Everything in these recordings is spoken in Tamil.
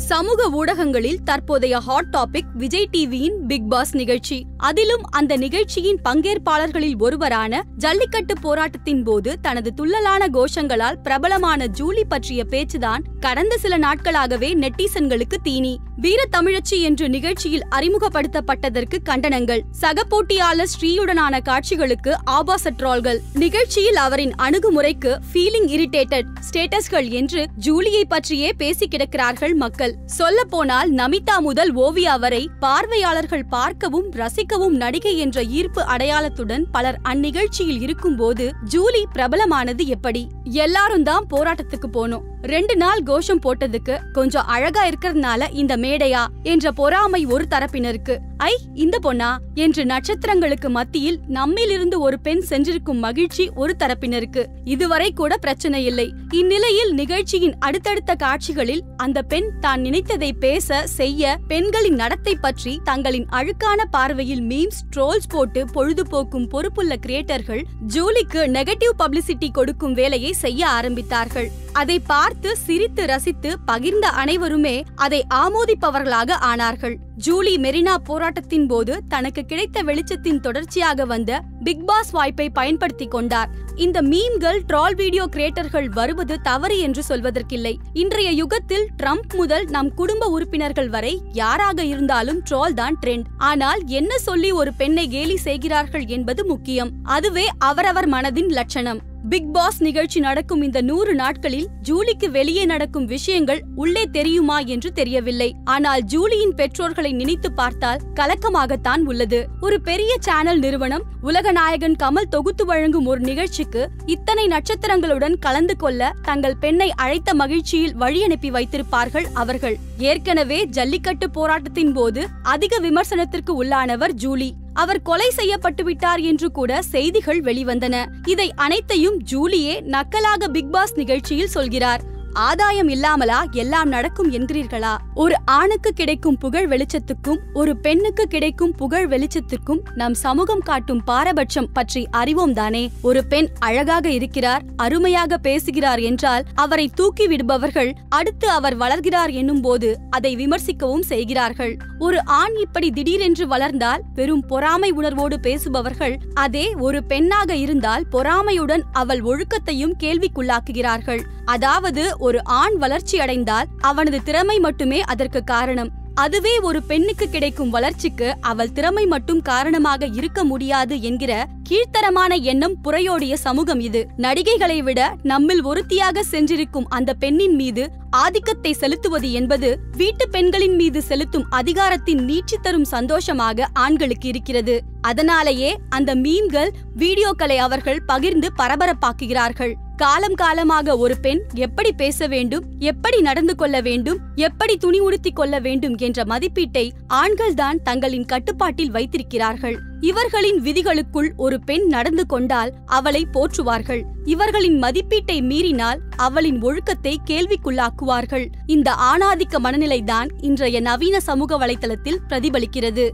சமூக ஊடகங்களில் தற்போதைய ஹாட் டாபிக் விஜய் டிவியின் பிக் பாஸ் நிகழ்ச்சி. அதிலும் அந்த நிகழ்ச்சியின் பங்கேற்பாளர்களில் ஒருவரான ஜல்லிக்கட்டு போராட்டத்தின் போது தனது துள்ளலான கோஷங்களால் பிரபலமான ஜூலி பற்றிய பேச்சுதான் கடந்த சில நாட்களாகவே நெட்டிசன்களுக்கு தீனி. வீர தமிழச்சி என்று நிகழ்ச்சியில் அறிமுகப்படுத்தப்பட்டதற்கு கண்டனங்கள், சக போட்டியாளர் ஸ்ரீயுடனான காட்சிகளுக்கு ஆபாச ட்ரோல்கள், நிகழ்ச்சியில் அவரின் அணுகுமுறைக்கு ஃபீலிங் இரிட்டேட்டட் ஸ்டேட்டஸ்கள் என்று ஜூலியை பற்றியே பேசி கிடக்கிறார்கள் மக்கள். சொல்ல போனால் நமிதா முதல் ஓவியா வரை பார்வையாளர்கள் பார்க்கவும் ரசிக்கவும் நடிகை என்ற ஈர்ப்பு அடையாளத்துடன் பலர் அந்நிகழ்ச்சியில் இருக்கும் போது ஜூலி பிரபலமானது எப்படி? எல்லாரும் தான் போராட்டத்துக்கு போனோம், 2 நாள் கோஷம் போட்டதுக்கு கொஞ்சம் அழகா இருக்கிறதுனால இந்த மேடையா என்ற பொறாமை ஒரு தரப்பினருக்கு, ஐ இந்த பொண்ணா என்று நட்சத்திரங்களுக்கு மத்தியில் நம்மிலிருந்து ஒரு பெண் சென்றிருக்கும் மகிழ்ச்சி ஒரு தரப்பினருக்கு. இதுவரை கூட பிரச்சனை இல்லை. இந்நிலையில் நிகழ்ச்சியின் அடுத்தடுத்த காட்சிகளில் அந்த பெண் தான் நினைத்ததை பேச செய்ய பெண்களின் நடத்தை பற்றி தங்களின் அழுக்கான பார்வையில் மீம்ஸ் ட்ரோல்ஸ் போட்டு பொழுதுபோக்கும் பொறுப்புள்ள கிரியேட்டர்கள் ஜூலிக்கு நெகட்டிவ் பப்ளிசிட்டி கொடுக்கும் வேலையை செய்ய ஆரம்பித்தார்கள். அதை பார்த்து சிரித்து ரசித்து பகிர்ந்த அனைவருமே அதை ஆமோதிப்பவர்களாக ஆனார்கள். ஜூலி மெரினா போராட்டத்தின் போது தனக்கு கிடைத்த வெளிச்சத்தின் தொடர்ச்சியாக வந்த பிக் பாஸ் வாய்ப்பை பயன்படுத்திக் கொண்டார். இந்த மீம்கள் ட்ரால் வீடியோ கிரியேட்டர்கள் வருவது தவறு என்று சொல்வதற்கில்லை. இன்றைய யுகத்தில் ட்ரம்ப் முதல் நம் குடும்ப உறுப்பினர்கள் வரை யாராக இருந்தாலும் ட்ரால் தான் ட்ரெண்ட். ஆனால் என்ன சொல்லி ஒரு பெண்ணை கேலி செய்கிறார்கள் என்பது முக்கியம். அதுவே அவரவர் மனதின் லட்சணம். பிக் பாஸ் நிகழ்ச்சி நடக்கும் இந்த 100 நாட்களில் ஜூலிக்கு வெளியே நடக்கும் விஷயங்கள் உள்ளே தெரியுமா என்று தெரியவில்லை. ஆனால் ஜூலியின் பெற்றோர்களை நினைத்து பார்த்தால் கலக்கமாகத்தான் உள்ளது. ஒரு பெரிய சேனல் நிறுவனம் உலகநாயகன் கமல் தொகுத்து வழங்கும் ஒரு நிகழ்ச்சிக்கு இத்தனை நட்சத்திரங்களுடன் கலந்து கொள்ள தங்கள் பெண்ணை அழைத்த மகிழ்ச்சியில் வழியனுப்பி வைத்திருப்பார்கள் அவர்கள். ஏற்கனவே ஜல்லிக்கட்டு போராட்டத்தின் போது அதிக விமர்சனத்திற்கு உள்ளானவர் ஜூலி. அவர் கொலை செய்யப்பட்டு விட்டார் என்று கூட செய்திகள் வெளிவந்தன. இதை அனைத்தையும் ஜூலியே நக்கலாக பிக் பாஸ் நிகழ்ச்சியில் சொல்கிறார். ஆதாயம் இல்லாமலா எல்லாம் நடக்கும் என்கிறீர்களா? ஒரு ஆணுக்கு கிடைக்கும் புகழ் வெளிச்சத்துக்கும் ஒரு பெண்ணுக்கு கிடைக்கும் புகழ் வெளிச்சத்துக்கும் நம் சமூகம் காட்டும் பாரபட்சம் பற்றி அறிவோம் தானே? ஒரு பெண் அழகாக இருக்கிறார், அருமையாக பேசுகிறார் என்றால் அவரை தூக்கி விடுபவர்கள் அடுத்து அவர் வளர்கிறார் என்னும் போது அதை விமர்சிக்கவும் செய்கிறார்கள். ஒரு ஆண் இப்படி திடீரென்று வளர்ந்தால் வெறும் பொறாமை உணர்வோடு பேசுபவர்கள் அதே ஒரு பெண்ணாக இருந்தால் பொறாமையுடன் அவள் ஒழுக்கத்தையும் கேள்விக்குள்ளாக்குகிறார்கள். அதாவது ஒரு ஆண் வளர்ச்சி அடைந்தால் அவனது திறமை மட்டுமே அதற்கு காரணம். அதுவே ஒரு பெண்ணுக்கு கிடைக்கும் வளர்ச்சிக்கு அவள் திறமை மட்டும் காரணமாக இருக்க முடியாது என்கிற கீழ்த்தரமான எண்ணம் புரையோடிய சமூகம் இது. நடிகைகளை விட நம்மில் ஒருத்தியாக சென்றிருக்கும் அந்த பெண்ணின் மீது ஆதிக்கத்தை செலுத்துவது என்பது வீட்டு பெண்களின் மீது செலுத்தும் அதிகாரத்தின் நீட்சி தரும் சந்தோஷமாக ஆண்களுக்கு இருக்கிறது. அதனாலேயே அந்த மீம்கள் வீடியோக்களை அவர்கள் பகிர்ந்து பரபரப்பாக்குகிறார்கள். காலம் காலமாக ஒரு பெண் எப்படி பேச வேண்டும், எப்படி நடந்து கொள்ள வேண்டும், எப்படி துணி உடுத்திக் கொள்ள வேண்டும் என்ற மதிப்பீட்டை ஆண்கள்தான் தங்களின் கட்டுப்பாட்டில் வைத்திருக்கிறார்கள். இவர்களின் விதிகளுக்குள் ஒரு பெண் நடந்து கொண்டால் அவளை போற்றுவார்கள். இவர்களின் மதிப்பீட்டை மீறினால் அவளின் ஒழுக்கத்தை கேள்விக்குள்ளாக்குவார்கள். இந்த ஆணாதிக்க மனநிலைதான் இன்றைய நவீன சமூக வலைத்தளத்தில் பிரதிபலிக்கிறது.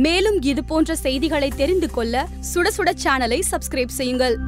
மேலும் இது போன்ற செய்திகளை தெரிந்து கொள்ள சுட சுட சேனலை சப்ஸ்கிரைப் செய்யுங்கள்.